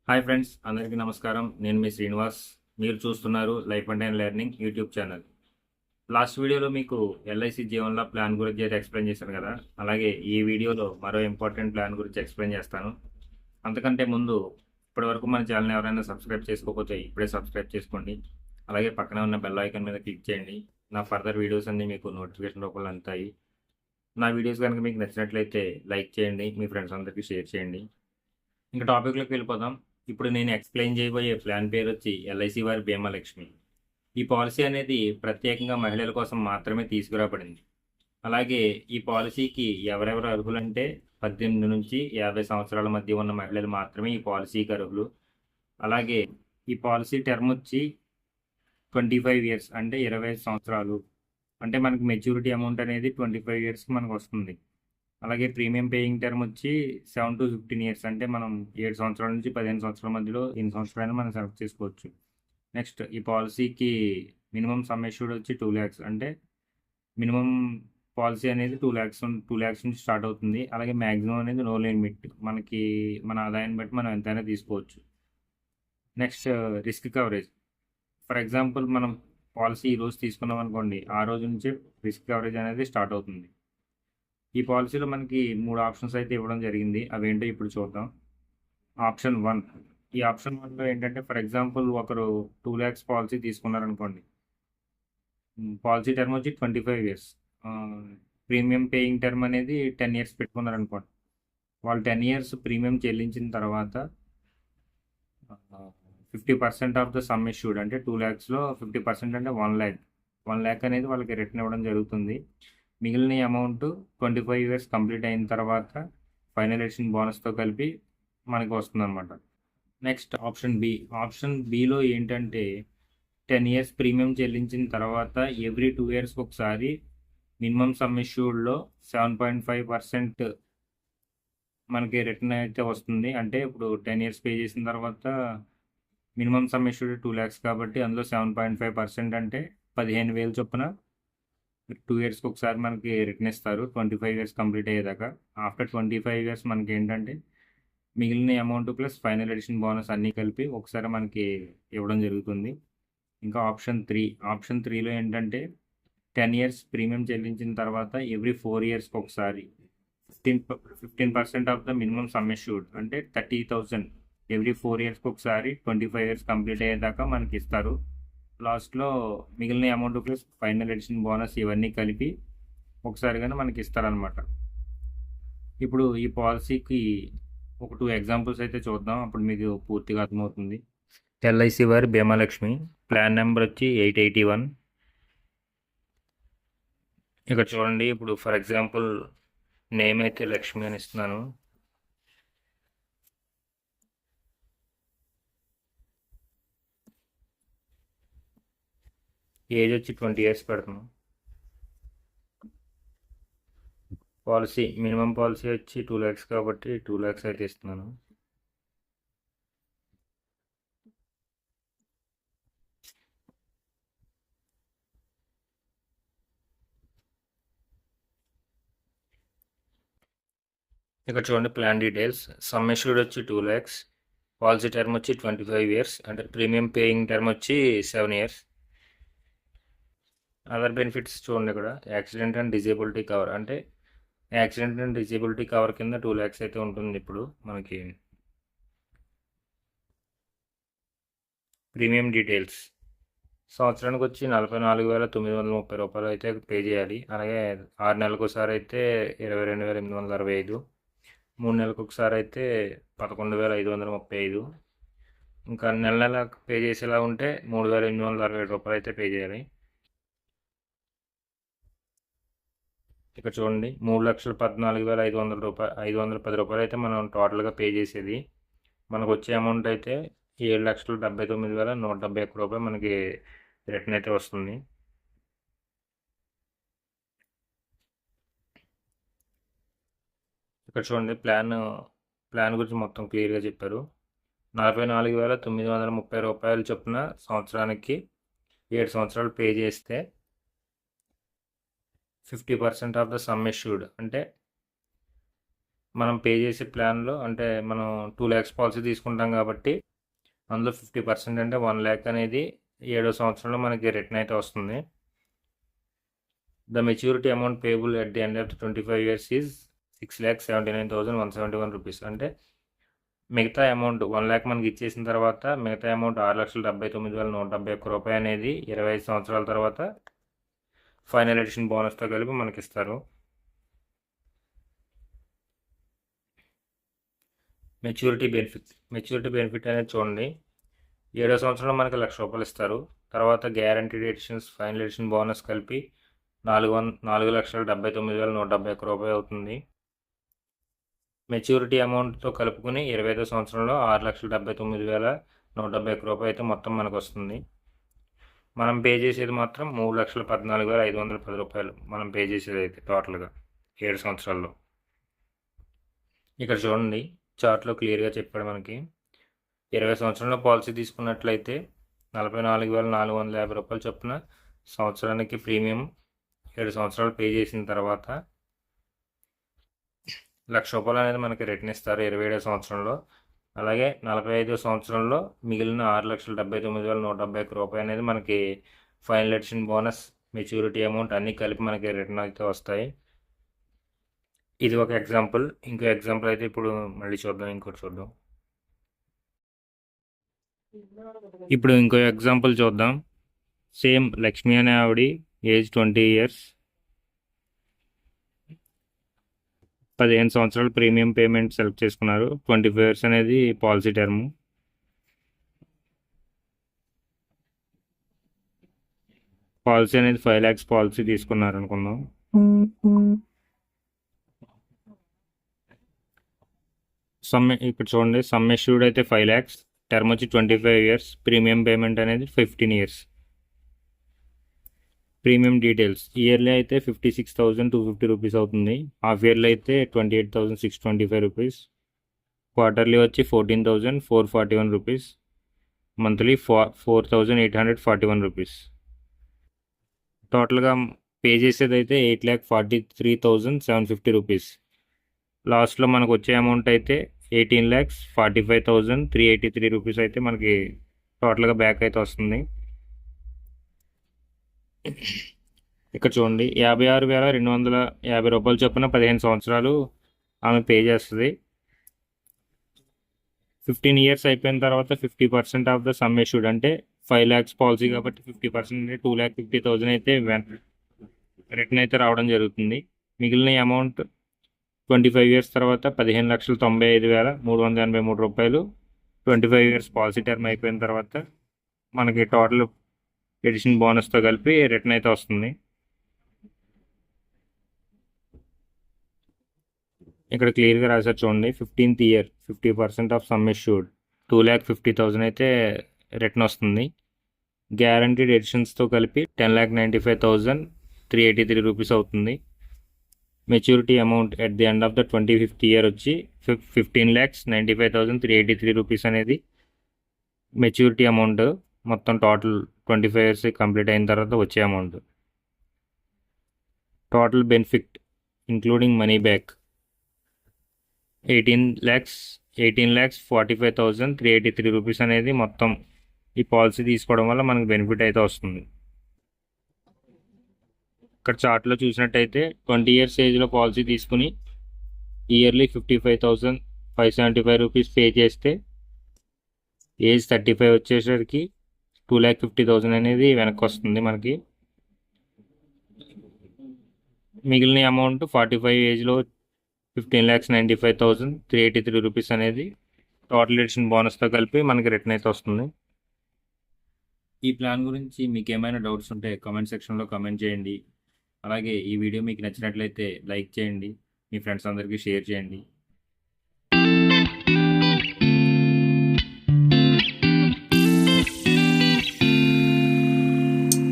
Hi friends, అందరికీ నమస్కారం. నేను మీ శ్రీనివాస్. మీరు చూస్తున్నారు life and learning YouTube channel. Last వీడియోలో మీకు ఎల్ఐసి జీవన్లా ప్లాన్ గురించి అయితే ఎక్స్ప్లెయిన్ చేశాను కదా. అలాగే ఈ వీడియోలో మరో ఇంపార్టెంట్ ప్లాన్ గురించి ఎక్స్ప్లెయిన్ చేస్తాను. అంతకంటే ముందు ఇప్పటివరకు మన ఛానల్ ఎవరైనా సబ్స్క్రైబ్ చేసుకోకపోతే ఇప్పుడే సబ్స్క్రైబ్ చేసుకోండి. అలాగే పక్కనే ఉన్న బెల్ ఐకాన్ మీద క్లిక్ చేయండి. నా ఫర్దర్ వీడియోస్ అన్నీ మీకు నోటిఫికేషన్ రూపంలో అందుతాయి. నా వీడియోస్ కనుక మీకు నచ్చినట్లయితే లైక్ చేయండి, మీ ఫ్రెండ్స్ అందరికీ షేర్ చేయండి. ఇంకా టాపిక్లోకి వెళ్ళిపోదాం. ఇప్పుడు నేను ఎక్స్ప్లెయిన్ చేయబోయే ప్లాన్ పేరు వచ్చి ఎల్ఐసి వారి బీమా లక్ష్మి. ఈ పాలసీ అనేది ప్రత్యేకంగా మహిళల కోసం మాత్రమే తీసుకురాబడింది. అలాగే ఈ పాలసీకి ఎవరెవరు అర్హులంటే 18 నుంచి 50 సంవత్సరాల మధ్య ఉన్న మహిళలు మాత్రమే ఈ పాలసీకి అర్హులు. అలాగే ఈ పాలసీ టర్మ్ వచ్చి 25 ఇయర్స్, అంటే 25 సంవత్సరాలు. అంటే మనకి మెచ్యూరిటీ అమౌంట్ అనేది 25 ఇయర్స్కి మనకు వస్తుంది. అలాగే ప్రీమియం పేయింగ్ టర్మ్ వచ్చి 7 to 15 ఇయర్స్, అంటే మనం 7 సంవత్సరాల నుంచి 15 సంవత్సరాల మధ్యలో ఎన్ని సంవత్సరాలైనా మనం సెలెక్ట్ చేసుకోవచ్చు. నెక్స్ట్ ఈ పాలసీకి మినిమం సమ్ అష్యూర్డ్ వచ్చి 2 lakhs, అంటే మినిమం పాలసీ అనేది 2 lakhs నుంచి స్టార్ట్ అవుతుంది. అలాగే మ్యాక్సిమం అనేది నో లిమిట్, మనకి మన ఆదాయాన్ని బట్టి మనం ఎంతైనా తీసుకోవచ్చు. Next risk coverage. For example మనం పాలసీ ఈరోజు తీసుకున్నాం అనుకోండి, ఆ రోజు నుంచే రిస్క్ కవరేజ్ అనేది స్టార్ట్ అవుతుంది. ఈ పాలసీలో మనకి 3 ఆప్షన్స్ అయితే ఇవ్వడం జరిగింది. అవేంటో ఇప్పుడు చూద్దాం. ఆప్షన్ 1. ఈ ఆప్షన్ 1లో ఏంటంటే, ఫర్ ఎగ్జాంపుల్ ఒకరు 2 lakhs పాలసీ తీసుకున్నారనుకోండి. పాలసీ టర్మ్ వచ్చి 25 ఇయర్స్. ప్రీమియం పేయింగ్ టర్మ్ అనేది 10 ఇయర్స్ పెట్టుకున్నారనుకోండి. వాళ్ళు 10 ఇయర్స్ ప్రీమియం చెల్లించిన తర్వాత 50% ఆఫ్ ద సమ్ ఇష్యూడ్, అంటే 2 lakhsలో 50% అంటే 1 lakh. 1 lakh అనేది వాళ్ళకి రిటర్న్ ఇవ్వడం జరుగుతుంది. మిగిలిన అమౌంట్ 25 ఇయర్స్ కంప్లీట్ అయిన తర్వాత ఫైనల్ ఎడిషన్ బోనస్తో కలిపి మనకి వస్తుంది అనమాట. Next option B. ఆప్షన్ బిలో ఏంటంటే 10 ఇయర్స్ ప్రీమియం చెల్లించిన తర్వాత ఎవ్రీ 2 ఇయర్స్కి ఒకసారి మినిమం సమ్ ఇష్యూడ్లో 7.5% మనకి రిటర్న్ అయితే వస్తుంది. అంటే ఇప్పుడు 10 ఇయర్స్ పే చేసిన తర్వాత మినిమం సమ్ ఇష్యూడ్ 2 lakhs కాబట్టి అందులో 7.5% అంటే 15,000 చొప్పున 2 ఇయర్స్కి ఒకసారి మనకి రిటర్న్ ఇస్తారు 25 ఇయర్స్ కంప్లీట్ అయ్యేదాకా. ఆఫ్టర్ 25 ఇయర్స్ మనకి ఏంటంటే మిగిలిన amount plus final addition bonus అన్నీ కలిపి ఒకసారి మనకి ఇవ్వడం జరుగుతుంది. ఇంకా ఆప్షన్ 3. ఆప్షన్ 3లో ఏంటంటే 10 ఇయర్స్ ప్రీమియం చెల్లించిన తర్వాత ఎవ్రీ 4 ఇయర్స్కి ఒకసారి 15% of the minimum sum assured, అంటే 30,000 ఎవ్రీ 4 ఇయర్స్కి ఒకసారి 25 ఇయర్స్ కంప్లీట్ అయ్యేదాకా మనకి ఇస్తారు. లాస్ట్లో మిగిలిన amount plus final addition bonus ఇవన్నీ కలిపి ఒకసారిగానే మనకి ఇస్తారనమాట. ఇప్పుడు ఈ పాలసీకి ఒక 2 ఎగ్జాంపుల్స్ అయితే చూద్దాం, అప్పుడు మీకు పూర్తిగా అర్థమవుతుంది. ఎల్ఐసి వారి బీమా లక్ష్మి ప్లాన్ నెంబర్ వచ్చి 881. ఇక్కడ చూడండి, ఇప్పుడు ఫర్ ఎగ్జాంపుల్ నేమ్ అయితే లక్ష్మి అని ఇస్తున్నాను. ఏజ్ వచ్చి 20 ఇయర్స్ పెడుతున్నాం. పాలసీ మినిమం పాలసీ వచ్చి 2 lakhs కాబట్టి 2 lakhs అయితే ఇస్తున్నాను. ఇక్కడ చూడండి ప్లాన్ డీటెయిల్స్. సమ్ అష్యూర్డ్ వచ్చి 2 lakhs, పాలసీ టర్మ్ వచ్చి 25 ఇయర్స్, అంటే ప్రీమియం పేయింగ్ టర్మ్ వచ్చి 7 ఇయర్స్. అదర్ బెనిఫిట్స్ చూడండి, ఇక్కడ యాక్సిడెంట్ అండ్ డిజేబిలిటీ కవర్, అంటే యాక్సిడెంట్ అండ్ డిజేబిలిటీ కవర్ కింద 2 lakhs అయితే ఉంటుంది. ఇప్పుడు మనకి ప్రీమియం డీటెయిల్స్. సంవత్సరానికి వచ్చి 44,930 రూపాయలు అయితే పే చేయాలి. అలాగే 6 నెలలకు ఒకసారి అయితే 22,865, 3 నెలలకు ఒకసారి అయితే 11,535, ఇంకా నెల నెల పే చేసేలా ఉంటే 3,867 రూపాయలు అయితే పే చేయాలి. ఇక్కడ చూడండి 3,14,500 రూపాయలు, 510 రూపాయలు అయితే మనం టోటల్గా పే చేసేది. మనకు వచ్చే అమౌంట్ అయితే 7,79,171 రూపాయలు మనకి రిటర్న్ అయితే వస్తుంది. ఇక్కడ చూడండి ప్లాన్ గురించి మొత్తం క్లియర్గా చెప్పారు. 44,930 రూపాయలు చొప్పున సంవత్సరానికి 7 సంవత్సరాలు పే చేస్తే 50% ఆఫ్ ద సమ్ ఇష్యూడ్, అంటే మనం పే చేసే ప్లాన్లో అంటే మనం 2 lakhs పాలసీ తీసుకుంటాం కాబట్టి అందులో 50% అంటే 1 lakh అనేది 7వ సంవత్సరంలో మనకి రిటర్న్ అయితే వస్తుంది. The maturity amount payable at the end of 25 years is 6,79,171 rupees. అంటే మిగతా అమౌంట్ 1 lakh మనకి ఇచ్చేసిన తర్వాత మిగతా అమౌంట్ 6,79,171 రూపాయి అనేది 25 సంవత్సరాల తర్వాత ఫైనల్ ఎడిషన్ బోనస్తో కలిపి మనకి ఇస్తారు. మెచ్యూరిటీ బెనిఫిట్ అనేది చూడండి, 7వ సంవత్సరంలో మనకి ₹1,00,000 ఇస్తారు. తర్వాత guaranteed additions final addition bonus కలిపి 4,79,171 రూపాయి అవుతుంది. మెచ్యూరిటీ అమౌంట్తో కలుపుకుని 25వ సంవత్సరంలో 6,79,171 రూపాయి అయితే మొత్తం మనకు వస్తుంది. మనం పే చేసేది మాత్రం 3,14,510 రూపాయలు మనం పే చేసేది అయితే టోటల్గా 7 సంవత్సరాల్లో. ఇక్కడ చూడండి, చార్ట్లో క్లియర్గా చెప్పాడు మనకి. 20 సంవత్సరంలో పాలసీ తీసుకున్నట్లయితే 44,450 రూపాయలు చొప్పున సంవత్సరానికి ప్రీమియం 7 సంవత్సరాలు పే చేసిన తర్వాత ₹1,00,000 అనేది మనకి రిటర్న్ ఇస్తారు 27వ సంవత్సరంలో. అలాగే 45వ సంవత్సరంలో మిగిలిన 6,79,171 రూపాయి అనేది మనకి final addition bonus, maturity amount అన్నీ కలిపి మనకి రిటర్న్ అయితే వస్తాయి. ఇది ఒక ఎగ్జాంపుల్. ఇంకో ఎగ్జాంపుల్ అయితే ఇప్పుడు మళ్ళీ చూద్దాం, ఇంకోటి చూద్దాం. ఇప్పుడు ఇంకో ఎగ్జాంపుల్ చూద్దాం. సేమ్ లక్ష్మి అనే ఆవిడ ఏజ్ 20 years, 15 సంవత్సరాలు ప్రీమియం పేమెంట్ సెలెక్ట్ చేసుకున్నారు. 25 years అనేది పాలసీ టర్మ్. పాలసీ అనేది 5 lakhs పాలసీ తీసుకున్నారు అనుకుందాం. ఇక్కడ చూడండి, సమ్ ఎష్యూర్డ్ అయితే 5 lakhs, టర్మ్ వచ్చి 25 years, ప్రీమియం పేమెంట్ అనేది 15 years. ప్రీమియం డీటెయిల్స్, ఇయర్లీ అయితే 56,250 రూపీస్ అవుతుంది. హాఫ్ ఇయర్లీ అయితే 28,625 రూపీస్. క్వార్టర్లీ వచ్చి 14,441 రూపీస్. Monthly 4,841 rupees. టోటల్గా పే చేసేది అయితే 8,43,750 రూపీస్. లాస్ట్లో మనకు వచ్చే అమౌంట్ అయితే 18,45,383 రూపీస్ అయితే మనకి టోటల్గా బ్యాక్ అయితే వస్తుంది. ఇక్కడ చూడండి, 56,250 రూపాయలు చొప్పున 15 సంవత్సరాలు ఆమె పే చేస్తుంది. 15 years అయిపోయిన తర్వాత 50% ఆఫ్ ద సమ్ ఎష్యూర్డ్, అంటే 5 lakhs పాలసీ కాబట్టి 50% అంటే 2,50,000 అయితే రిటర్న్ అయితే రావడం జరుగుతుంది. మిగిలిన అమౌంట్ 25 years తర్వాత 15,95,383 రూపాయలు 25 years పాలసీ టర్మ్ అయిపోయిన తర్వాత మనకి టోటల్ ఎడిషన్ బోనస్తో కలిపి రిటర్న్ అయితే వస్తుంది. ఇక్కడ క్లియర్గా రాశారు చూడండి, 15th year 50% of some assured 2,50,000 అయితే రిటర్న్ వస్తుంది. గ్యారంటీడ్ ఎడిషన్స్తో కలిపి 10,95,383 రూపీస్ అవుతుంది. Maturity amount at the end of the 25th year వచ్చి 15,95,383 రూపీస్ అనేది మెచ్యూరిటీ అమౌంట్, మొత్తం టోటల్ 25 years కంప్లీట్ అయిన తర్వాత వచ్చే amount. Total benefit including money back 18,45,383 rupees అనేది మొత్తం ఈ పాలసీ తీసుకోవడం వల్ల మనకు బెనిఫిట్ అయితే వస్తుంది. ఇక్కడ చార్ట్లో చూసినట్టయితే 20 years ఏజ్లో పాలసీ తీసుకుని ఇయర్లీ 55,575 రూపీస్ పే చేస్తే ఏజ్ 35 వచ్చేసరికి 2,50,000 అనేది వెనక్కి వస్తుంది మనకి. మిగిలిన అమౌంట్ 45 ఏజ్లో 15,95,383 రూపీస్ అనేది టోటల్ ఎడిషన్ బోనస్తో కలిపి మనకి రిటర్న్ అయితే వస్తుంది. ఈ ప్లాన్ గురించి మీకు ఏమైనా డౌట్స్ ఉంటే కామెంట్ సెక్షన్లో కామెంట్ చేయండి. అలాగే ఈ వీడియో మీకు నచ్చినట్లయితే లైక్ చేయండి, మీ ఫ్రెండ్స్ అందరికీ షేర్ చేయండి.